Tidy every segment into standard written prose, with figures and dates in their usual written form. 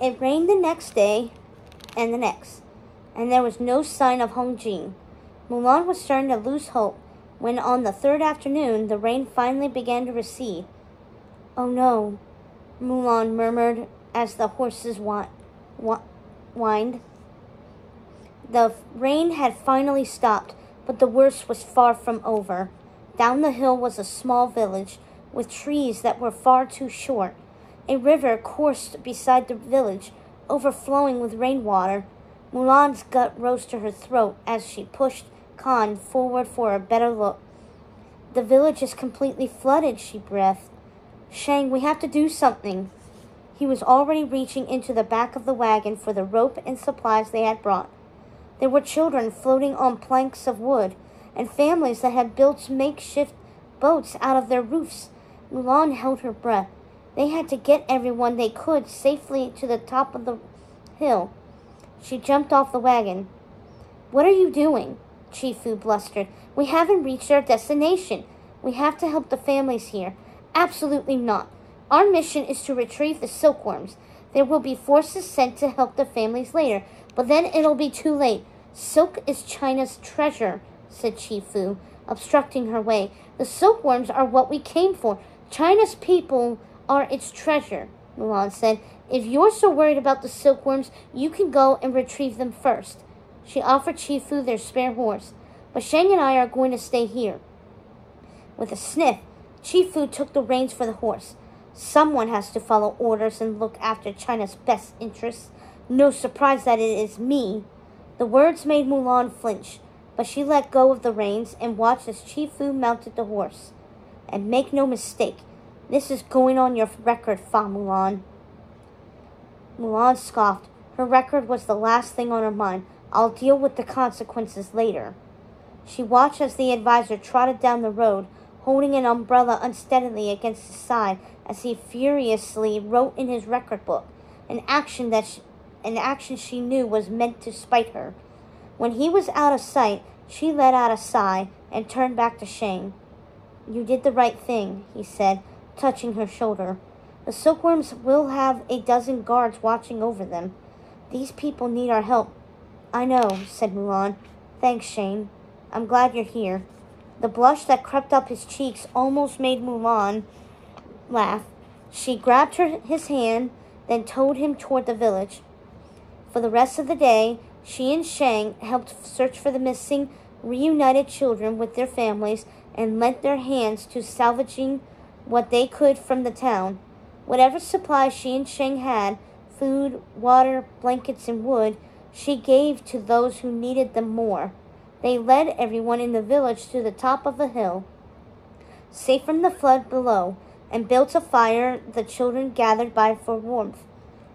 It rained the next day and the next, and there was no sign of Hong Jing. Mulan was starting to lose hope when on the third afternoon the rain finally began to recede. "Oh no," Mulan murmured as the horses whined. The rain had finally stopped, but the worst was far from over. Down the hill was a small village with trees that were far too short. A river coursed beside the village, overflowing with rainwater. Mulan's gut rose to her throat as she pushed Khan forward for a better look. "The village is completely flooded," she breathed. "Shang, we have to do something." He was already reaching into the back of the wagon for the rope and supplies they had brought. There were children floating on planks of wood, and families that had built makeshift boats out of their roofs. Mulan held her breath. They had to get everyone they could safely to the top of the hill. She jumped off the wagon. "What are you doing?" Chi-Fu blustered. "We haven't reached our destination. We have to help the families here." "Absolutely not. Our mission is to retrieve the silkworms. There will be forces sent to help the families later, but then it'll be too late. Silk is China's treasure," said Chi-Fu, obstructing her way. "The silkworms are what we came for. China's people are its treasure," Mulan said. "If you're so worried about the silkworms, you can go and retrieve them first." She offered Chi-Fu their spare horse. "But Shang and I are going to stay here." With a sniff, Chi-Fu took the reins for the horse. "Someone has to follow orders and look after China's best interests. No surprise that it is me." The words made Mulan flinch, but she let go of the reins and watched as Chi-Fu mounted the horse. "And make no mistake, this is going on your record, Fa Mulan." Mulan scoffed. Her record was the last thing on her mind. "I'll deal with the consequences later." She watched as the advisor trotted down the road, holding an umbrella unsteadily against his side as he furiously wrote in his record book, an action she knew was meant to spite her. When he was out of sight, she let out a sigh and turned back to Shang. "You did the right thing," he said, touching her shoulder. "The silkworms will have a dozen guards watching over them. These people need our help." "I know," said Mulan. "Thanks, Shang. I'm glad you're here." The blush that crept up his cheeks almost made Mulan laugh. She grabbed his hand, then towed him toward the village. For the rest of the day, she and Shang helped search for the missing, reunited children with their families and lent their hands to salvaging what they could from the town. Whatever supplies she and Shang had, food, water, blankets, and wood, she gave to those who needed them more. They led everyone in the village to the top of the hill, safe from the flood below, and built a fire the children gathered by for warmth.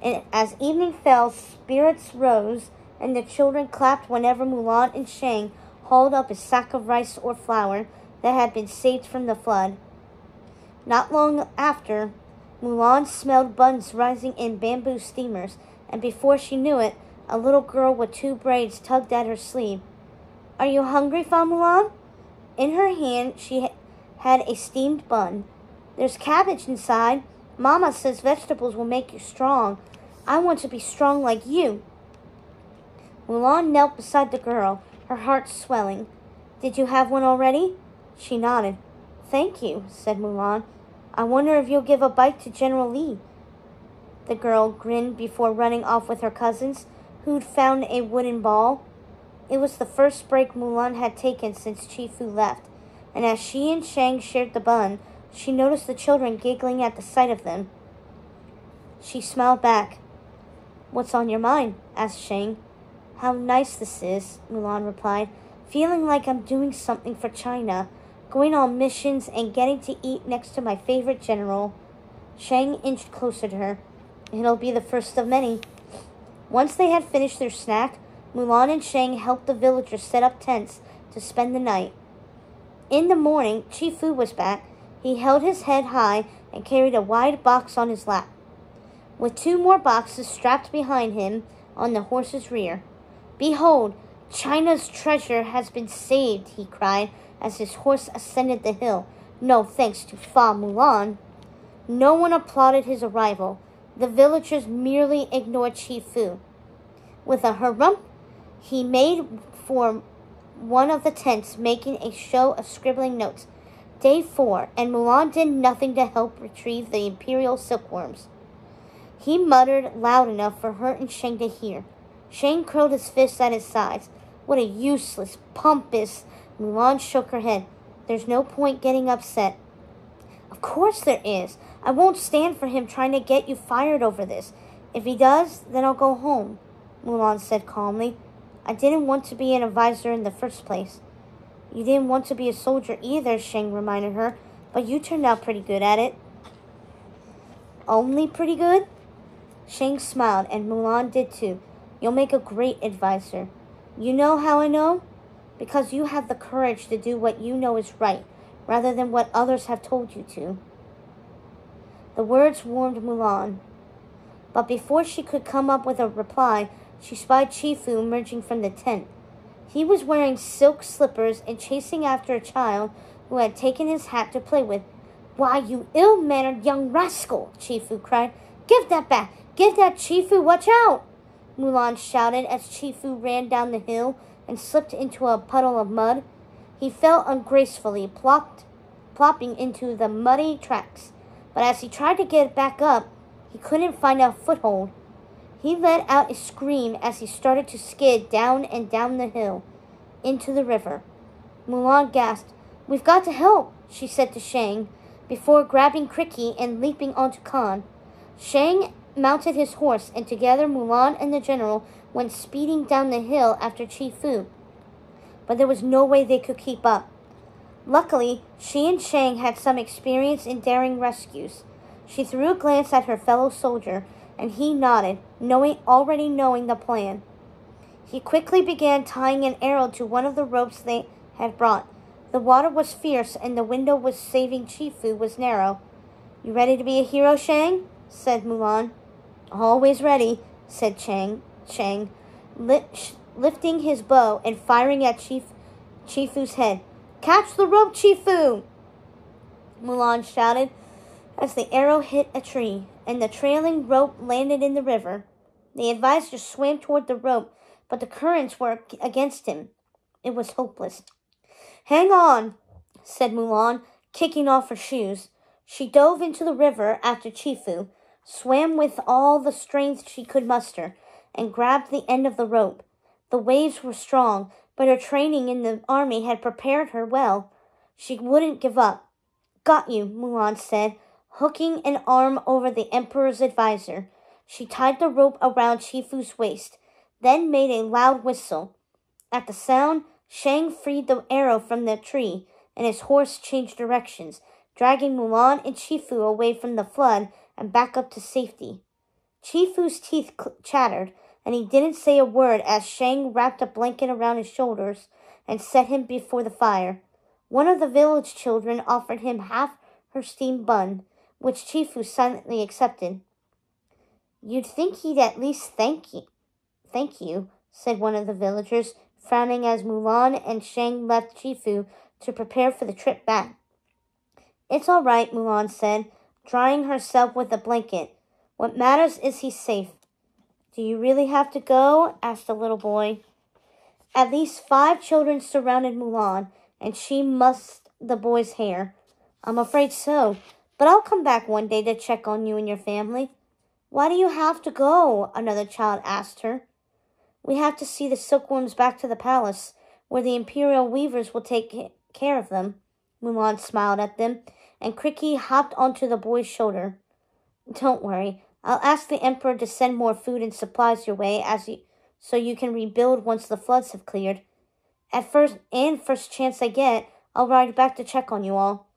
And as evening fell, spirits rose, and the children clapped whenever Mulan and Shang hauled up a sack of rice or flour that had been saved from the flood. Not long after, Mulan smelled buns rising in bamboo steamers, and before she knew it, a little girl with 2 braids tugged at her sleeve. "Are you hungry, Fa Mulan?" In her hand, she had a steamed bun. "There's cabbage inside. Mama says vegetables will make you strong. I want to be strong like you." Mulan knelt beside the girl, her heart swelling. "Did you have one already?" She nodded. "Thank you," said Mulan. "I wonder if you'll give a bite to General Li." The girl grinned before running off with her cousins, who'd found a wooden ball. It was the first break Mulan had taken since Chi-Fu left, and as she and Shang shared the bun, she noticed the children giggling at the sight of them. She smiled back. "What's on your mind?" asked Shang. "How nice this is," Mulan replied. "Feeling like I'm doing something for China, going on missions and getting to eat next to my favorite general." Shang inched closer to her. "It'll be the first of many." Once they had finished their snack, Mulan and Shang helped the villagers set up tents to spend the night. In the morning, Chi-Fu was back. He held his head high and carried a wide box on his lap, with 2 more boxes strapped behind him on the horse's rear. "Behold, China's treasure has been saved," he cried as his horse ascended the hill. "No thanks to Fa Mulan." No one applauded his arrival. The villagers merely ignored Chi-Fu. With a harump, he made for one of the tents, making a show of scribbling notes. Day 4, and Mulan did nothing to help retrieve the Imperial silkworms. He muttered loud enough for her and Shang to hear. Shang curled his fists at his sides. What a useless, pompous... Mulan shook her head. There's no point getting upset. Of course there is. I won't stand for him trying to get you fired over this. If he does, then I'll go home, Mulan said calmly. I didn't want to be an advisor in the first place. You didn't want to be a soldier either, Shang reminded her, but you turned out pretty good at it. Only pretty good? Shang smiled, and Mulan did too. You'll make a great advisor. You know how I know? Because you have the courage to do what you know is right, rather than what others have told you to. The words warmed Mulan. But before she could come up with a reply, she spied Chi-Fu emerging from the tent. He was wearing silk slippers and chasing after a child who had taken his hat to play with. Why, you ill-mannered young rascal, Chi-Fu cried. Give that back! Give that, Chi-Fu! Watch out! Mulan shouted as Chi-Fu ran down the hill and slipped into a puddle of mud. He fell ungracefully, plopping into the muddy tracks. But as he tried to get back up, he couldn't find a foothold. He let out a scream as he started to skid down and down the hill, into the river. Mulan gasped. We've got to help, she said to Shang, before grabbing Cricky and leaping onto Khan. Shang mounted his horse, and together Mulan and the general went speeding down the hill after Chi-Fu. But there was no way they could keep up. Luckily, she and Shang had some experience in daring rescues. She threw a glance at her fellow soldier, and he nodded, already knowing the plan. He quickly began tying an arrow to one of the ropes they had brought. The water was fierce, and the window was saving Chi-Fu was narrow. You ready to be a hero, Shang? Said Mulan. Always ready, said Shang, lifting his bow and firing at Chi-Fu's head. Catch the rope, Chi-Fu! Mulan shouted as the arrow hit a tree, and the trailing rope landed in the river. The advisor swam toward the rope, but the currents were against him. It was hopeless. Hang on, said Mulan, kicking off her shoes. She dove into the river after Chi-Fu, swam with all the strength she could muster, and grabbed the end of the rope. The waves were strong, but her training in the army had prepared her well. She wouldn't give up. Got you, Mulan said, hooking an arm over the Emperor's advisor. She tied the rope around Chi-Fu's waist, then made a loud whistle. At the sound, Shang freed the arrow from the tree, and his horse changed directions, dragging Mulan and Chi-Fu away from the flood and back up to safety. Chi-Fu's teeth chattered, and he didn't say a word as Shang wrapped a blanket around his shoulders and set him before the fire. One of the village children offered him half her steamed bun, which Chi-Fu silently accepted. You'd think he'd at least thank you, said one of the villagers, frowning as Mulan and Shang left Chi-Fu to prepare for the trip back. It's all right, Mulan said, drying herself with a blanket. What matters is he's safe. Do you really have to go? Asked the little boy. At least 5 children surrounded Mulan, and she mussed the boy's hair. I'm afraid so, but I'll come back one day to check on you and your family. Why do you have to go? Another child asked her. We have to see the silkworms back to the palace, where the Imperial weavers will take care of them. Mulan smiled at them, and Cricky hopped onto the boy's shoulder. Don't worry, I'll ask the Emperor to send more food and supplies your way so you can rebuild once the floods have cleared. First chance I get, I'll ride back to check on you all.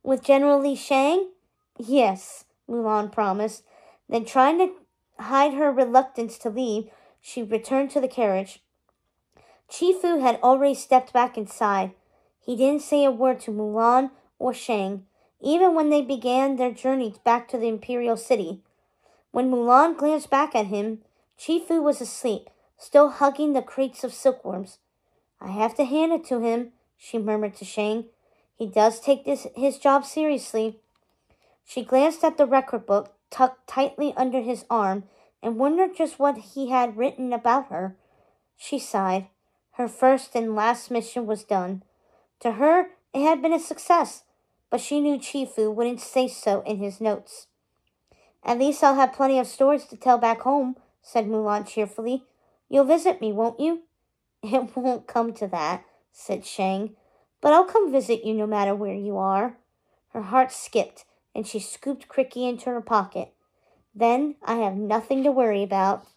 With General Li Shang? Yes, Mulan promised. Then, trying to hide her reluctance to leave, she returned to the carriage. Chi-Fu had already stepped back inside. He didn't say a word to Mulan or Shang, even when they began their journey back to the Imperial City. When Mulan glanced back at him, Chi-Fu was asleep, still hugging the crates of silkworms. I have to hand it to him, she murmured to Shang. He does take his job seriously. She glanced at the record book, tucked tightly under his arm and wondered just what he had written about her. She sighed. Her first and last mission was done. To her, it had been a success, but she knew Chifu wouldn't say so in his notes. At least I'll have plenty of stories to tell back home, said Mulan cheerfully. You'll visit me, won't you? It won't come to that, said Shang, but I'll come visit you no matter where you are. Her heart skipped, and she scooped Cricky into her pocket. Then I have nothing to worry about.